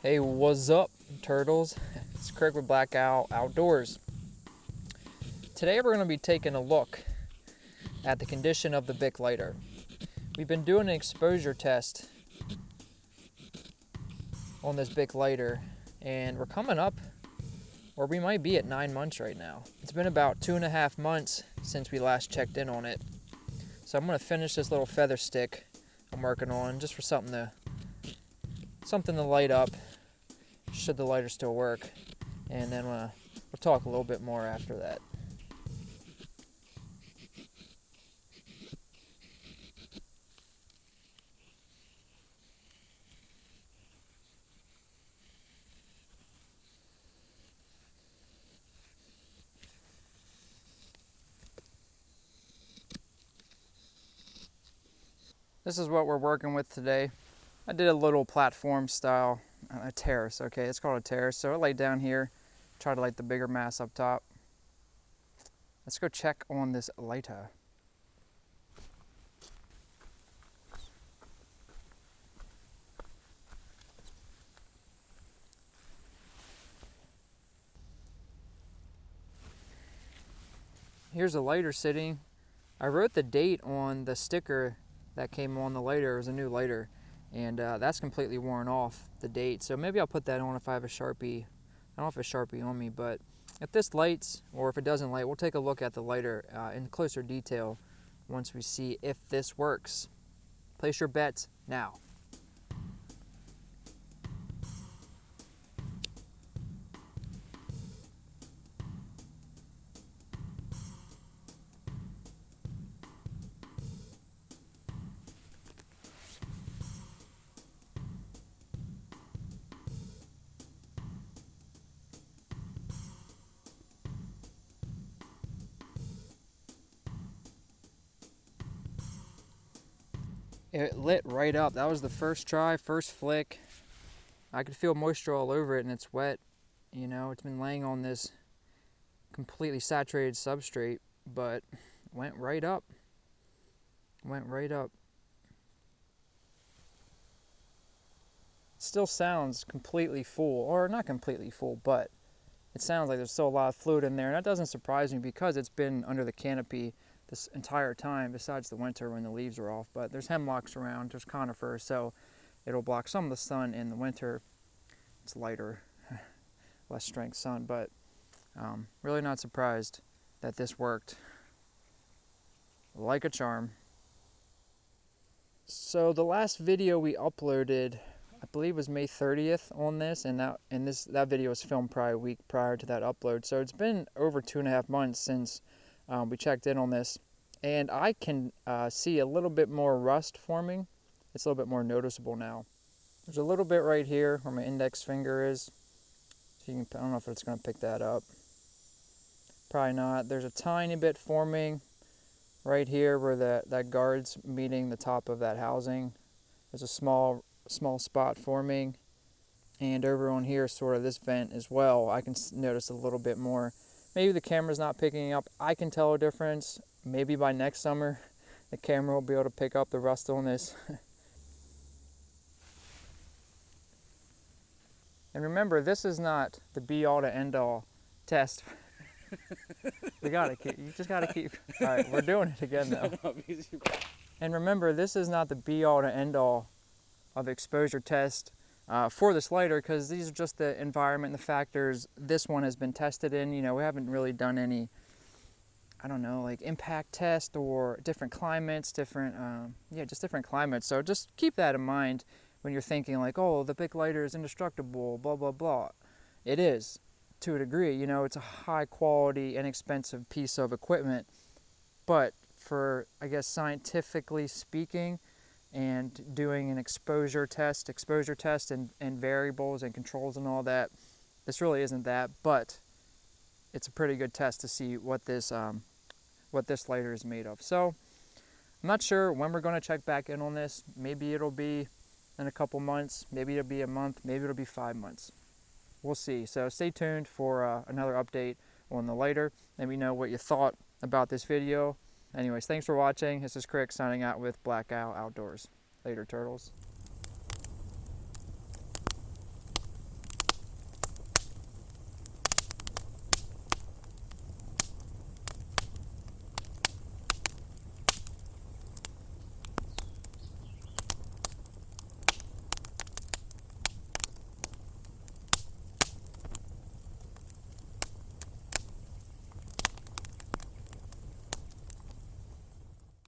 Hey, what's up, turtles? It's Crick with Black Owl Outdoors. Today we're going to be taking a look at the condition of the Bic lighter. We've been doing an exposure test on this Bic lighter, and we're coming up, or we might be at 9 months right now. It's been about 2.5 months since we last checked in on it. So I'm going to finish this little feather stick I'm working on just for something to light up, should the lighter still work, and then we'll talk a little bit more after that. This is what we're working with today. I did a little platform style, a terrace, okay, it's called a terrace. So I laid down here, try to light the bigger mass up top. Let's go check on this lighter. Here's a lighter sitting. I wrote the date on the sticker that came on the lighter. It was a new lighter, and that's completely worn off, the date. So maybe I'll put that on if I have a Sharpie. I don't have a Sharpie on me, but if this lights or if it doesn't light, we'll take a look at the lighter in closer detail once we see if this works. Place your bets now. It lit right up. That was the first try, first flick. I could feel moisture all over it, and it's wet. You know, it's been laying on this completely saturated substrate, but went right up. Went right up. Still sounds completely full, or not completely full, but it sounds like there's still a lot of fluid in there, and that doesn't surprise me because it's been under the canopy this entire time, besides the winter when the leaves are off. But there's hemlocks around, there's conifers, so it'll block some of the sun in the winter. It's lighter, less strength sun, but really not surprised that this worked like a charm. So the last video we uploaded, I believe, was May 30th on this, and that video was filmed probably a week prior to that upload. So it's been over 2.5 months since we checked in on this, and I can see a little bit more rust forming. It's a little bit more noticeable now. There's a little bit right here where my index finger is. So you can, I don't know if it's going to pick that up. Probably not. There's a tiny bit forming right here where that guard's meeting the top of that housing. There's a small spot forming, and over on here, sort of this vent as well, I can notice a little bit more. Maybe the camera's not picking up. I can tell a difference. Maybe by next summer the camera will be able to pick up the rust on this. And remember, this is not the be-all to end-all test. You just gotta keep. All right, we're doing it again though. And remember, this is not the be-all to end-all of exposure test for this lighter, because these are just the environment and the factors this one has been tested in. You know, we haven't really done any, I don't know, like impact test or different climates, just different climates. So just keep that in mind when you're thinking like, oh, the Bic lighter is indestructible, blah, blah, blah. It is, to a degree. You know, it's a high quality, inexpensive piece of equipment, but for, I guess, scientifically speaking, and doing an exposure test and variables and controls and all that, this really isn't that, but it's a pretty good test to see what this lighter is made of. So I'm not sure when we're going to check back in on this. Maybe it'll be in a couple months, maybe it'll be a month, maybe it'll be 5 months. We'll see. So stay tuned for another update on the lighter. Let me know what you thought about this video. Anyways, thanks for watching. This is Crick signing out with Black Owl Outdoors. Later, turtles.